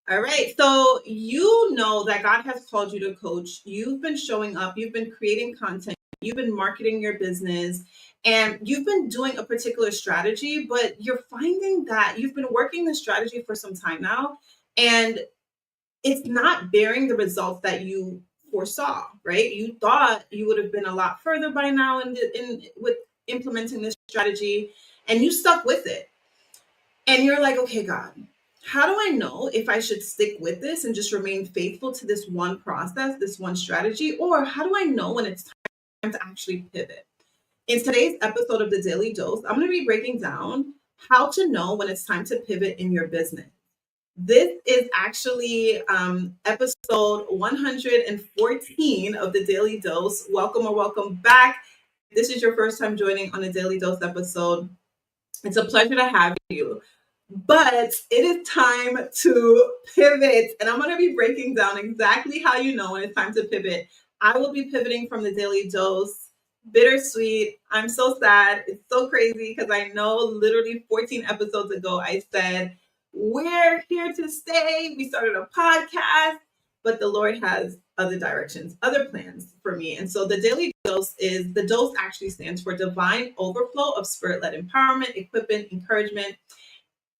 All right. So you know that God has called you to coach. You've been showing up, you've been creating content, you've been marketing your business, and you've been doing a particular strategy, but you're finding that you've been working the strategy for some time now, and it's not bearing the results that you foresaw, right? You thought you would have been a lot further by now in with implementing this strategy, and you stuck with it. And you're like, okay, God, how do I know if I should stick with this and just remain faithful to this one process, this one strategy? Or how do I know when it's time to actually pivot? In today's episode of the Daily Dose, I'm going to be breaking down how to know when it's time to pivot in your business. This is actually episode 114 of the Daily Dose. Welcome or welcome back. This is your first time joining on a Daily Dose episode. It's a pleasure to have you. But it is time to pivot, and I'm going to be breaking down exactly how you know when it's time to pivot. I will be pivoting from the Daily Dose. Bittersweet. I'm so sad. It's so crazy because I know literally 14 episodes ago I said, we're here to stay. We started a podcast, but the Lord has other directions, other plans for me. And so the Daily Dose actually stands for divine overflow of spirit-led empowerment, equipment, encouragement,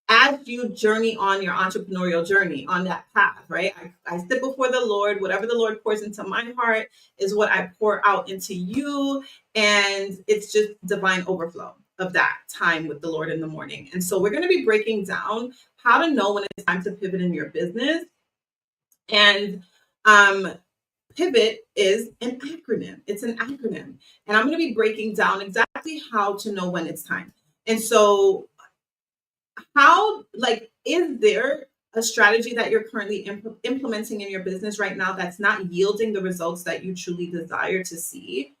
as you journey on your entrepreneurial journey on that path, right? I sit before the Lord. Whatever the Lord pours into my heart is what I pour out into you. And it's just divine overflow of that time with the Lord in the morning. And so we're going to be breaking down how to know when it's time to pivot in your business. And pivot is an acronym. It's an acronym. And I'm going to be breaking down exactly how to know when it's time. And so is there a strategy that you're currently implementing in your business right now that's not yielding the results that you truly desire to see?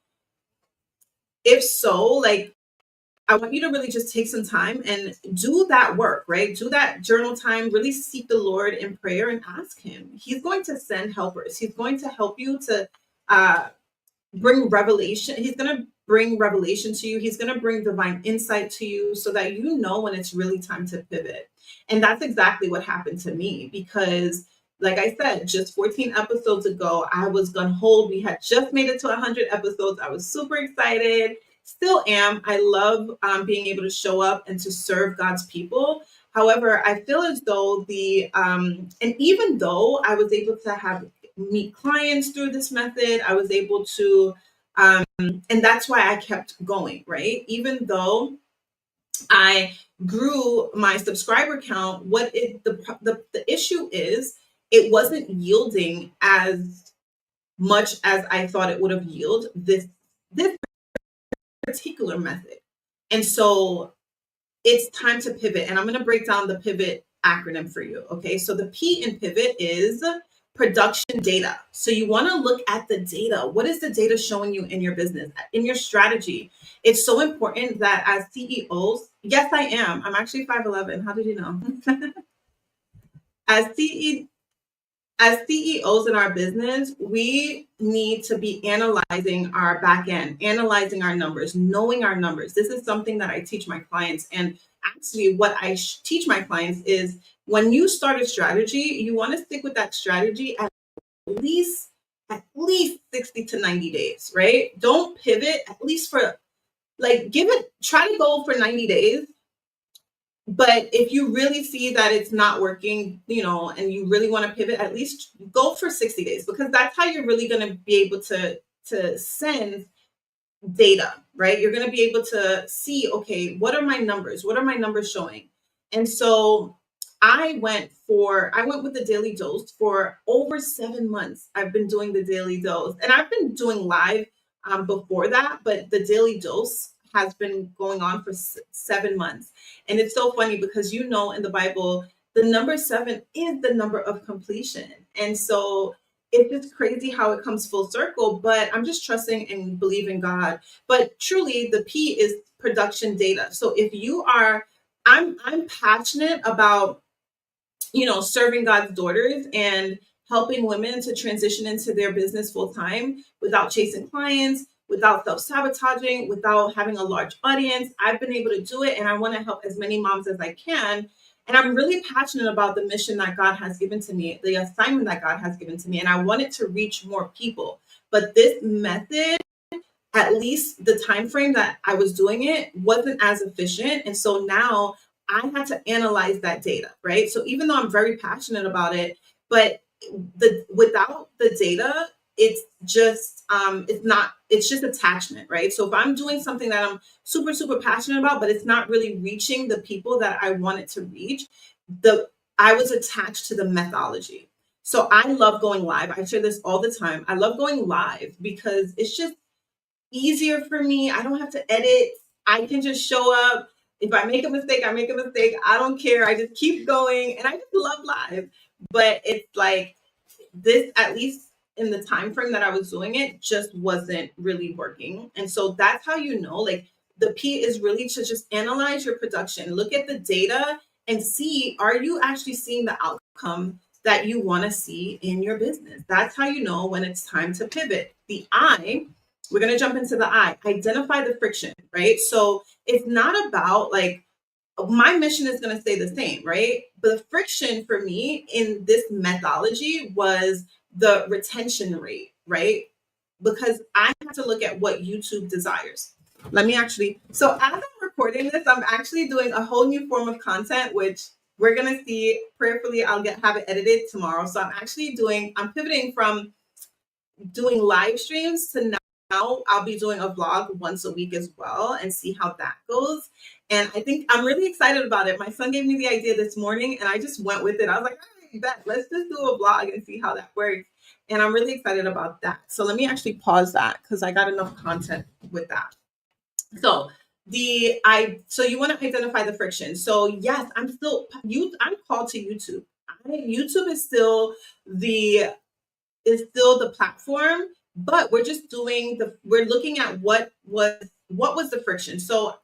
If so, I want you to really just take some time and do that work, right? Do that journal time, really seek the Lord in prayer and ask him. He's going to send helpers. He's going to help you to bring revelation. He's going to bring revelation to you. He's going to bring divine insight to you so that you know when it's really time to pivot. And that's exactly what happened to me because, like I said, just 14 episodes ago, I was gun hold. We had just made it to 100 episodes. I was super excited. Still am. I love being able to show up and to serve God's people. However, I feel as though and even though I was able to meet clients through this method, I was able to, and that's why I kept going, right? Even though I grew my subscriber count, the issue is it wasn't yielding as much as I thought it would have yielded this particular method. And so it's time to pivot. And I'm going to break down the pivot acronym for you. Okay. So the P in pivot is production data. So you want to look at the data. What is the data showing you in your business, in your strategy? It's so important that as CEOs, yes, I am. I'm actually 5'11". How did you know? As CEOs in our business, we need to be analyzing our back end, analyzing our numbers, knowing our numbers. This is something that I teach my clients. And actually what I teach my clients is when you start a strategy, you want to stick with that strategy at least 60 to 90 days, right? Don't pivot at least for try to go for 90 days. But if you really see that it's not working, and you really want to pivot, at least go for 60 days, because that's how you're really going to be able to send data, right? You're going to be able to see, okay, what are my numbers? What are my numbers showing? And so I went with the Daily Dose for over 7 months. I've been doing the Daily Dose, and I've been doing live before that, but the Daily Dose has been going on for 7 months. And it's so funny because in the Bible, the number 7 is the number of completion. And so it's just crazy how it comes full circle, but I'm just trusting and believing God. But truly the P is production data. So if you are, I'm passionate about, serving God's daughters and helping women to transition into their business full time without chasing clients, without self-sabotaging, without having a large audience. I've been able to do it, and I want to help as many moms as I can. And I'm really passionate about the mission that God has given to me, the assignment that God has given to me, and I want it to reach more people. But this method, at least the time frame that I was doing it, wasn't as efficient. And so now I had to analyze that data, right? So even though I'm very passionate about it, but the without the data, it's just it's just attachment, right? So if I'm doing something that I'm super, super passionate about, but it's not really reaching the people that I want it to reach, the I was attached to the methodology. So I love going live. I share this all the time. I love going live because it's just easier for me. I don't have to edit. I can just show up. If I make a mistake, I make a mistake. I don't care. I just keep going. And I just love live. But it's like this, at least in the time frame that I was doing it, just wasn't really working. And so that's how you know, like the P is really to just analyze your production, look at the data and see, are you actually seeing the outcome that you want to see in your business? That's how you know when it's time to pivot. The I, we're going to jump into the I, identify the friction, right? So it's not about like, my mission is going to stay the same, right? But the friction for me in this methodology was the retention rate, right? Because I have to look at what YouTube desires. Let me actually, so as I'm recording this, I'm actually doing a whole new form of content, which we're going to see prayerfully. Have it edited tomorrow. So I'm pivoting from doing live streams to now I'll be doing a vlog once a week as well and see how that goes. And I think I'm really excited about it. My son gave me the idea this morning and I just went with it. I was like, all right, bet, let's just do a vlog and see how that works. And I'm really excited about that. So let me actually pause that because I got enough content with that. So so you want to identify the friction. So yes, I'm called to YouTube. YouTube is still the platform, but we're looking at what was the friction. So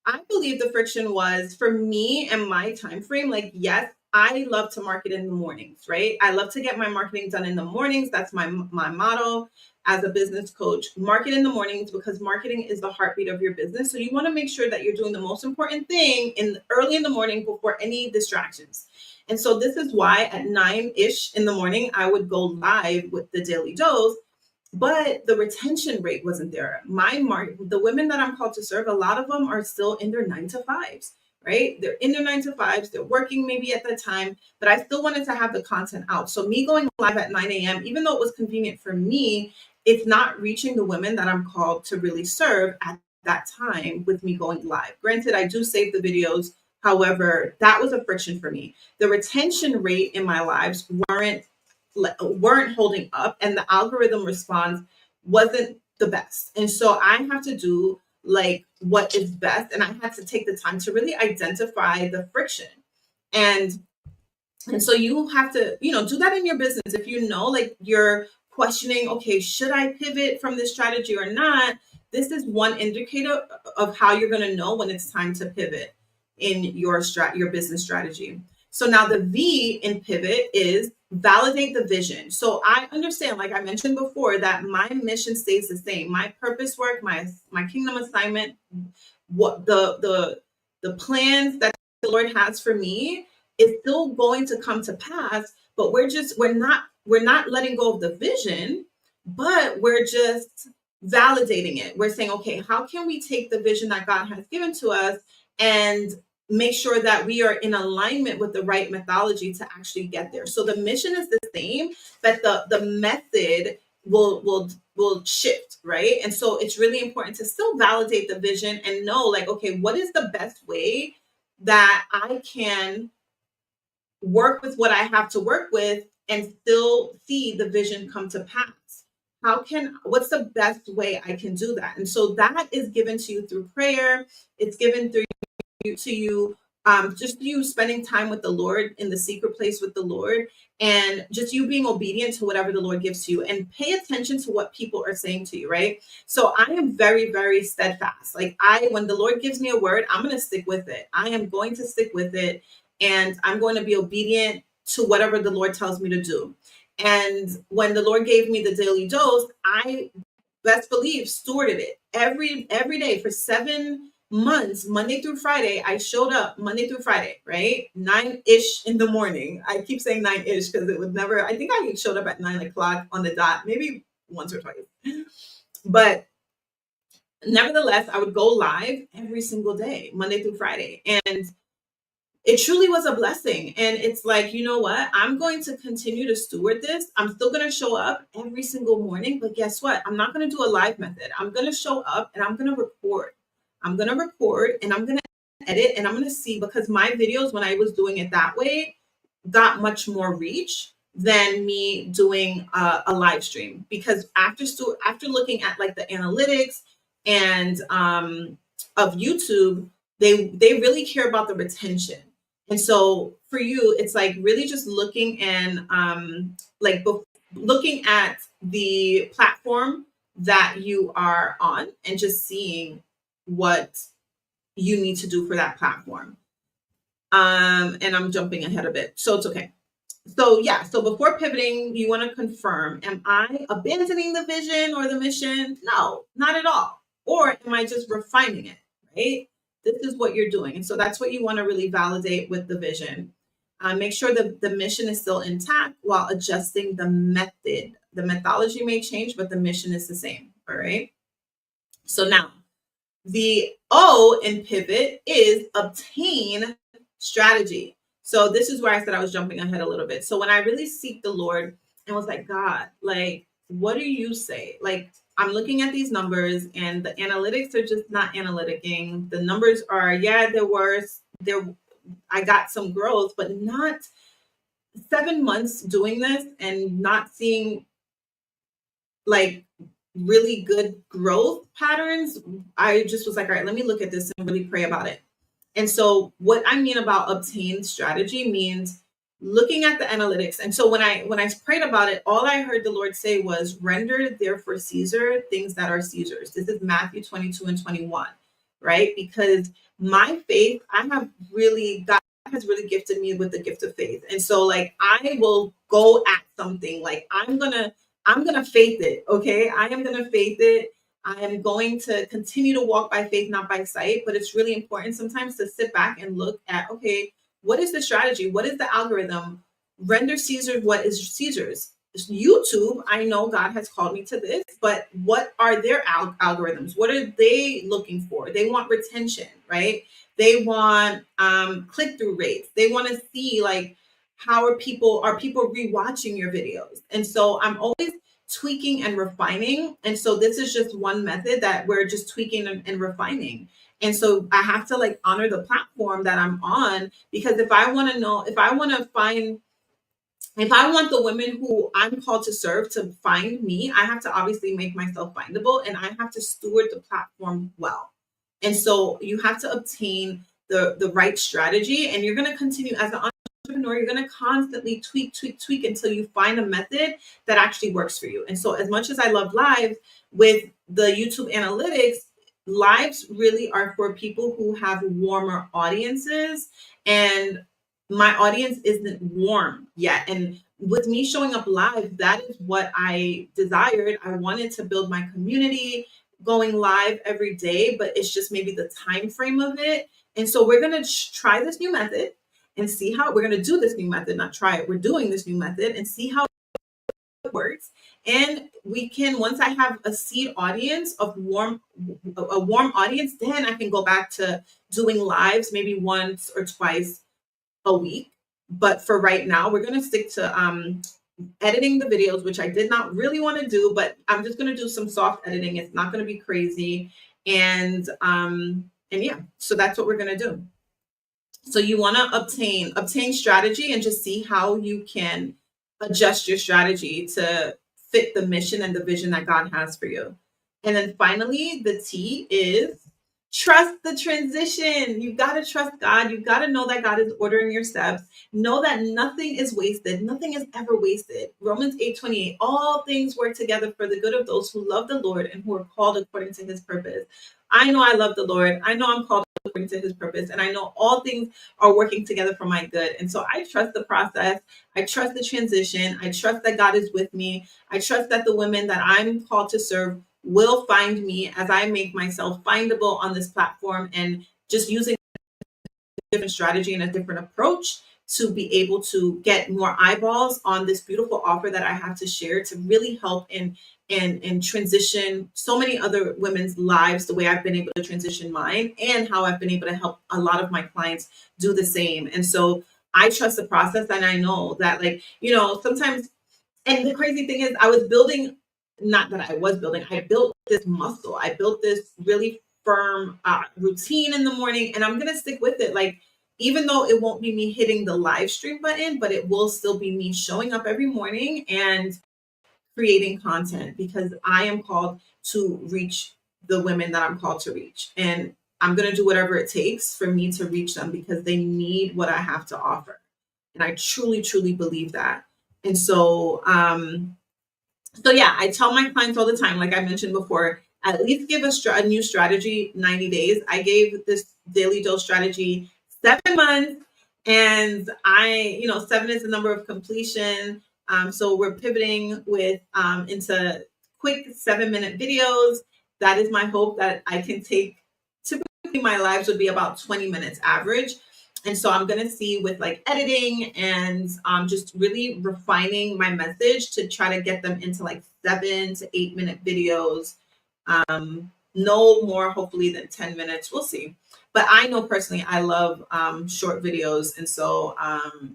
I believe the friction was for me and my time frame. Like, yes, I love to market in the mornings, right? I love to get my marketing done in the mornings. That's my motto as a business coach. Market in the mornings because marketing is the heartbeat of your business. So you want to make sure that you're doing the most important thing early in the morning before any distractions. And so this is why at 9-ish in the morning, I would go live with the Daily Dose, but the retention rate wasn't there. The women that I'm called to serve, a lot of them are still in their 9 to 5s, right? They're in their 9 to 5s. They're working maybe at that time, but I still wanted to have the content out. So me going live at 9 a.m., even though it was convenient for me, it's not reaching the women that I'm called to really serve at that time with me going live. Granted, I do save the videos. However, that was a friction for me. The retention rate in my lives weren't holding up and the algorithm response wasn't the best. And so I have to do like what is best. And I had to take the time to really identify the friction. And so you have to, do that in your business. If like you're questioning, okay, should I pivot from this strategy or not? This is one indicator of how you're going to know when it's time to pivot in your business strategy. So now the V in pivot is validate the vision. So I understand, like I mentioned before, that my mission stays the same. My purpose work, my kingdom assignment, what the plans that the Lord has for me is still going to come to pass, but we're not letting go of the vision, but we're just validating it. We're saying, okay, how can we take the vision that God has given to us and make sure that we are in alignment with the right methodology to actually get there? So the mission is the same, but the method will shift, right? And so it's really important to still validate the vision and know, like, okay, what is the best way that I can work with what I have to work with and still see the vision come to pass? What's the best way I can do that? And so that is given to you through prayer. It's given to you just you spending time with the Lord in the secret place with the Lord, and just you being obedient to whatever the Lord gives to you, and pay attention to what people are saying to you, right? So I am very, very steadfast. Like when the Lord gives me a word, I'm going to stick with it. I am going to stick with it, and I'm going to be obedient to whatever the Lord tells me to do. And when the Lord gave me the Daily Dose, I best believe stewarded it every day for 7 months, Monday through Friday, I showed up Monday through Friday, right? 9-ish in the morning. I keep saying 9-ish because it would never, I think I showed up at 9 o'clock on the dot, maybe once or twice. But nevertheless, I would go live every single day, Monday through Friday. And it truly was a blessing. And it's like, you know what? I'm going to continue to steward this. I'm still going to show up every single morning. But guess what? I'm not going to do a live method. I'm going to show up and I'm going to record. I'm going to record and I'm going to edit and I'm going to see, because my videos, when I was doing it that way, got much more reach than me doing a live stream. Because after looking at like the analytics and of YouTube, they really care about the retention. And so for you, it's like really just looking and looking at the platform that you are on and just seeing what you need to do for that platform. And I'm jumping ahead a bit, so it's okay. So yeah, so before pivoting, you want to confirm, am I abandoning the vision or the mission? No, not at all. Or am I just refining it, right? This is what you're doing. And so that's what you want to really validate with the vision. Make sure that the mission is still intact while adjusting the method. The methodology may change, but the mission is the same, all right? So now, the O in pivot is obtain strategy. So this is where I said I was jumping ahead a little bit. So when I really seek the Lord and was like, God, like, what do you say? Like, I'm looking at these numbers and the analytics are just not analyticing. The numbers are, yeah, I got some growth, but not 7 months doing this and not seeing like really good growth patterns. I just was like, all right, let me look at this and really pray about it. And so what I mean about obtain strategy means looking at the analytics. And so when I prayed about it, all I heard the Lord say was, render therefore Caesar things that are Caesar's. This is Matthew 22 and 21, right? Because my faith, God has really gifted me with the gift of faith. And so like, I will go at something like, I'm going to faith it. Okay. I am going to faith it. I am going to continue to walk by faith, not by sight. But it's really important sometimes to sit back and look at, okay, what is the strategy? What is the algorithm? Render Caesar what is Caesar's. YouTube, I know God has called me to this, but what are their algorithms? What are they looking for? They want retention, right? They want click-through rates. They want to see like, how are people rewatching your videos? And so I'm always tweaking and refining. And so this is just one method that we're just tweaking and refining. And so I have to like honor the platform that I'm on, because if I want the women who I'm called to serve to find me, I have to obviously make myself findable and I have to steward the platform well. And so you have to obtain the right strategy, and you're going to continue as an entrepreneur. You're going to constantly tweak until you find a method that actually works for you. And so as much as I love lives with the YouTube analytics, lives really are for people who have warmer audiences, and my audience isn't warm yet. And with me showing up live, that is what I desired. I wanted to build my community going live every day, but it's just maybe the time frame of it. And so we're going to try this new method and see how we're going to do this new method, not try it. We're doing this new method and see how it works. And we can, once I have a seed audience of a warm audience, then I can go back to doing lives maybe once or twice a week. But for right now, we're going to stick to editing the videos, which I did not really want to do, but I'm just going to do some soft editing. It's not going to be crazy. And yeah, so that's what we're going to do. So you want to obtain strategy and just see how you can adjust your strategy to fit the mission and the vision that God has for you. And then finally, the T is trust the transition. You've got to trust God. You've got to know that God is ordering your steps. Know that nothing is wasted. Nothing is ever wasted. Romans 8:28, all things work together for the good of those who love the Lord and who are called according to his purpose. I know I love the Lord. I know I'm called according to his purpose. And I know all things are working together for my good. And so I trust the process. I trust the transition. I trust that God is with me. I trust that the women that I'm called to serve will find me as I make myself findable on this platform and just using different strategy and a different approach to be able to get more eyeballs on this beautiful offer that I have to share to really help and transition so many other women's lives the way I've been able to transition mine, and how I've been able to help a lot of my clients do the same. And so I trust the process, and I know that, like, sometimes, and the crazy thing is, I was building, not that I was building, I built this muscle. I built this really firm routine in the morning, and I'm going to stick with it. Like, even though it won't be me hitting the live stream button, but it will still be me showing up every morning and creating content, because I am called to reach the women that I'm called to reach. And I'm going to do whatever it takes for me to reach them, because they need what I have to offer. And I truly, truly believe that. And so yeah, I tell my clients all the time, like I mentioned before, at least give a new strategy 90 days. I gave this daily dose strategy 7 months, and 7 is the number of completion. So we're pivoting with into quick 7-minute videos. That is my hope, that I can take. Typically, my lives would be about 20 minutes average. And so I'm going to see with like editing and just really refining my message to try to get them into like 7 to 8 minute videos. No more, hopefully, than 10 minutes. We'll see. But I know personally, I love short videos. And so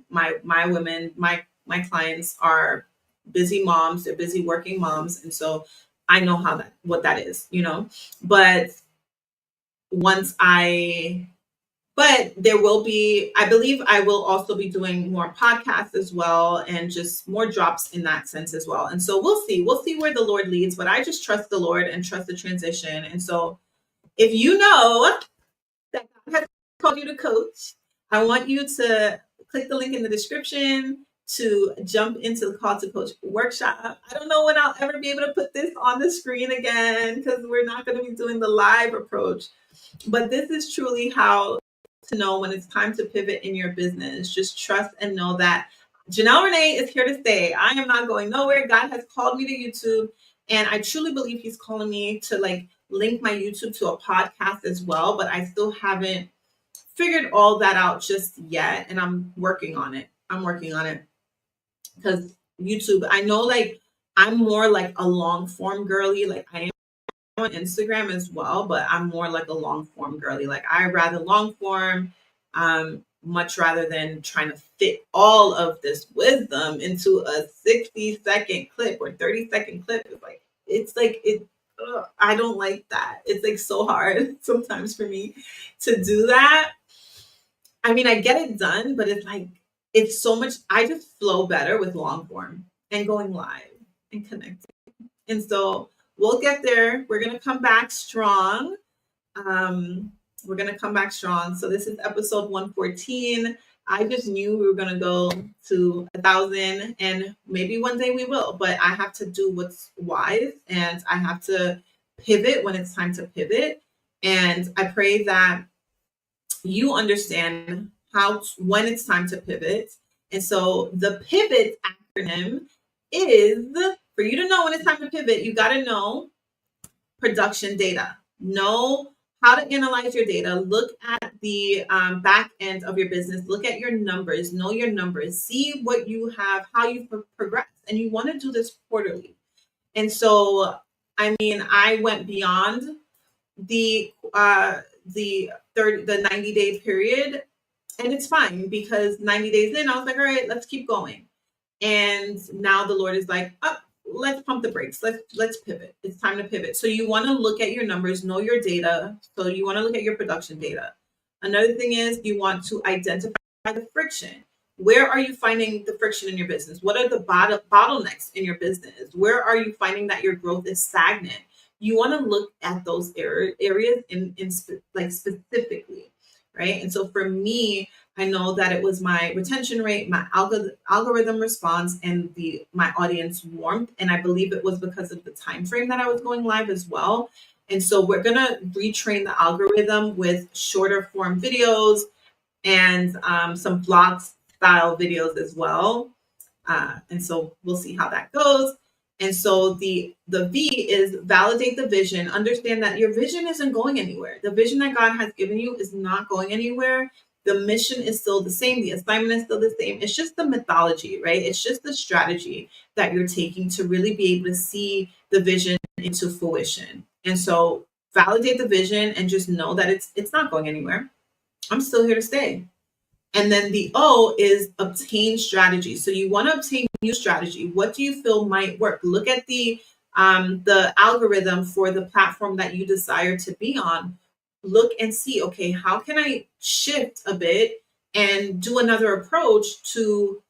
my women, my clients are busy moms. They're busy working moms. And so I know what that is, but but there will be, I believe I will also be doing more podcasts as well, and just more drops in that sense as well. And so we'll see where the Lord leads, but I just trust the Lord and trust the transition. And so if you know that God has called you to coach, I want you to click the link in the description to jump into the Call to Coach workshop. I don't know when I'll ever be able to put this on the screen again, because we're not going to be doing the live approach. But this is truly how to know when it's time to pivot in your business. Just trust and know that Janel Ranèe is here to stay. I am not going nowhere. God has called me to YouTube, and I truly believe He's calling me to like link my YouTube to a podcast as well, but I still haven't figured all that out just yet, and I'm working on it. Because YouTube, I know, like, I'm more like a long form girly. Like, I am on Instagram as well, but I'm more like a long form girly. Like, I rather long form, much rather than trying to fit all of this wisdom into a 60-second clip or 30-second clip. I don't like that. It's like so hard sometimes for me to do that. I mean, I get it done, but it's like, it's so much. I just flow better with long form and going live and connecting. And so we'll get there. We're going to come back strong. We're going to come back strong. So this is episode 114. I just knew we were going to go to 1,000, and maybe one day we will, but I have to do what's wise, and I have to pivot when it's time to pivot. And I pray that you understand when it's time to pivot. And so the pivot acronym is, for you to know when it's time to pivot, you got to know production data. Know how to analyze your data. Look at the back end of your business. Look at your numbers. Know your numbers. See what you have, how you progress. And you want to do this quarterly. And so, I mean, I went beyond the 90-day period, and it's fine, because 90 days in, I was like, all right, let's keep going. And now the Lord is like, oh, let's pump the brakes. Let's pivot. It's time to pivot. So you want to look at your numbers, know your data. So you want to look at your production data. Another thing is, you want to identify the friction. Where are you finding the friction in your business? What are the bottlenecks in your business? Where are you finding that your growth is stagnant? You want to look at those areas specifically, right? And so for me, I know that it was my retention rate, my algorithm response, and my audience warmth. And I believe it was because of the time frame that I was going live as well. And so we're going to retrain the algorithm with shorter form videos and some blog style videos as well. And so we'll see how that goes. And so the V is validate the vision. Understand that your vision isn't going anywhere. The vision that God has given you is not going anywhere. The mission is still the same. The assignment is still the same. It's just the methodology, right? It's just the strategy that you're taking to really be able to see the vision into fruition. And so validate the vision and just know that it's not going anywhere. I'm still here to stay. And then the O is obtain strategy. So you want to obtain new strategy. What do you feel might work? Look at the algorithm for the platform that you desire to be on. Look and see, okay, how can I shift a bit and do another approach to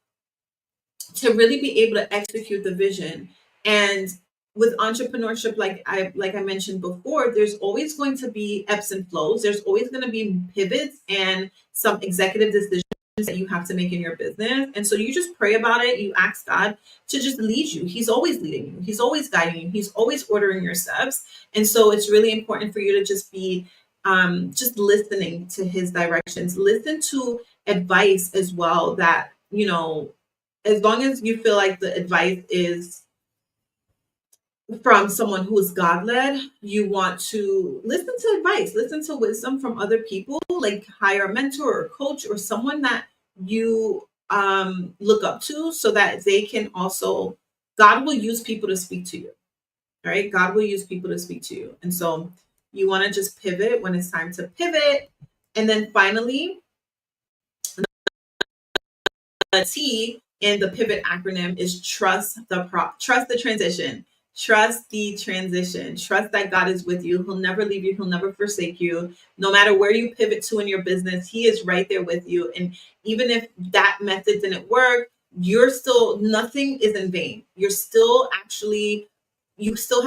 really be able to execute the vision. And with entrepreneurship, like I mentioned before, there's always going to be ebbs and flows. There's always going to be pivots and some executive decisions that you have to make in your business. And so you just pray about it. You ask God to just lead you. He's always leading you. He's always guiding you. He's always ordering your steps. And so it's really important for you to just be just listening to his directions. Listen to advice as well that, as long as you feel like the advice is from someone who is God led, you want to listen to advice, listen to wisdom from other people, like hire a mentor or coach or someone that you look up to so that they can also, God will use people to speak to you. All right. God will use people to speak to you. And so you want to just pivot when it's time to pivot. And then finally, the T in the pivot acronym is trust the transition. Trust the transition. Trust that God is with you. He'll never leave you. He'll never forsake you. No matter where you pivot to in your business, he is right there with you. And even if that method didn't work, nothing is in vain. You still have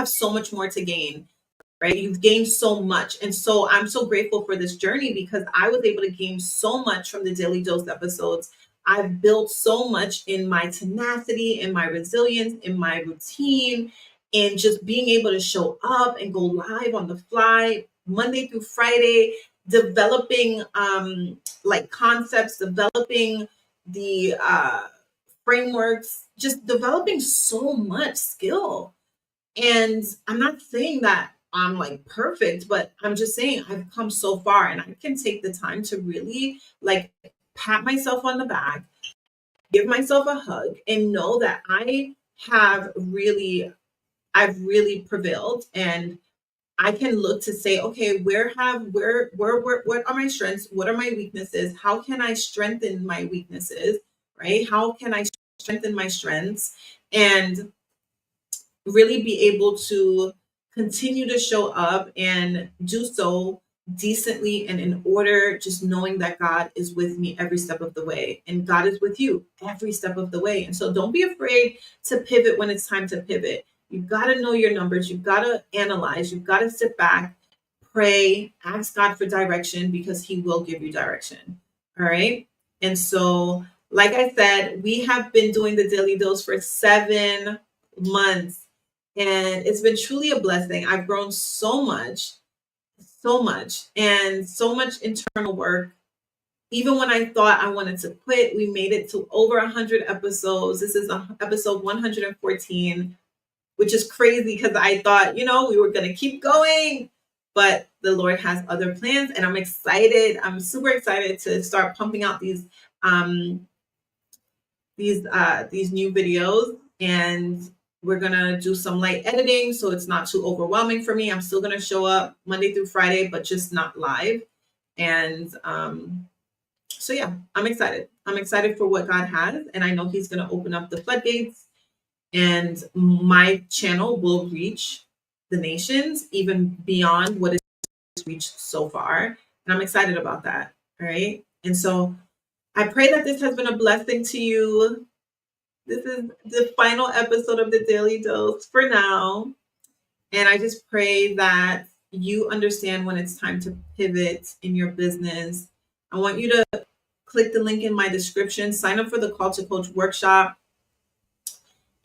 so much more to gain. Right? You've gained so much. And so I'm so grateful for this journey because I was able to gain so much from the Daily Dose episodes. I've built so much in my tenacity, in my resilience, in my routine, and just being able to show up and go live on the fly Monday through Friday, developing like concepts, developing the frameworks, just developing so much skill. And I'm not saying that I'm like perfect, but I'm just saying I've come so far and I can take the time to really like pat myself on the back, give myself a hug, and know that I've really prevailed. And I can look to say, okay, where what are my strengths? What are my weaknesses? How can I strengthen my weaknesses? Right? How can I strengthen my strengths? And really be able to continue to show up and do so decently and in order, just knowing that God is with me every step of the way and God is with you every step of the way. And so don't be afraid to pivot when it's time to pivot. You've got to know your numbers. You've got to analyze. You've got to sit back, pray, ask God for direction because he will give you direction. All right. And so, like I said, we have been doing the Daily Dose for 7 months. And it's been truly a blessing. I've grown so much, and so much internal work. Even when I thought I wanted to quit, we made it to over 100 episodes. This is episode 114, which is crazy because I thought, we were going to keep going. But the Lord has other plans, and I'm excited. I'm super excited to start pumping out these new videos, and we're going to do some light editing so it's not too overwhelming for me. I'm still going to show up Monday through Friday, but just not live. And so, yeah, I'm excited. I'm excited for what God has. And I know he's going to open up the floodgates and my channel will reach the nations even beyond what it's reached so far. And I'm excited about that. All right. And so I pray that this has been a blessing to you. This is the final episode of the Daily Dose for now. And I just pray that you understand when it's time to pivot in your business. I want you to click the link in my description, sign up for the Call to Coach workshop,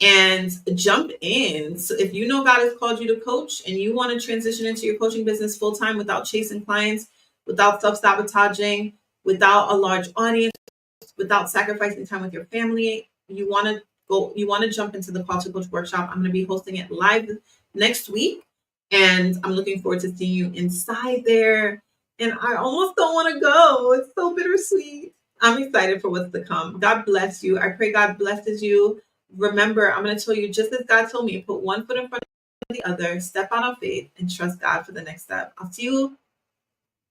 and jump in. So if you know God has called you to coach and you want to transition into your coaching business full time without chasing clients, without self-sabotaging, without a large audience, without sacrificing time with your family, you want to you want to jump into the Call to Coach workshop, I'm going to be hosting it live next week. And I'm looking forward to seeing you inside there. And I almost don't want to go. It's so bittersweet. I'm excited for what's to come. God bless you. I pray God blesses you. Remember, I'm going to tell you, just as God told me, put one foot in front of the other, step out on faith, and trust God for the next step. I'll see you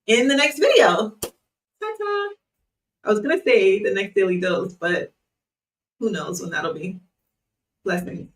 in the next video. Ta-ta. I was going to say the next daily dose, but who knows when that'll be. Blessings.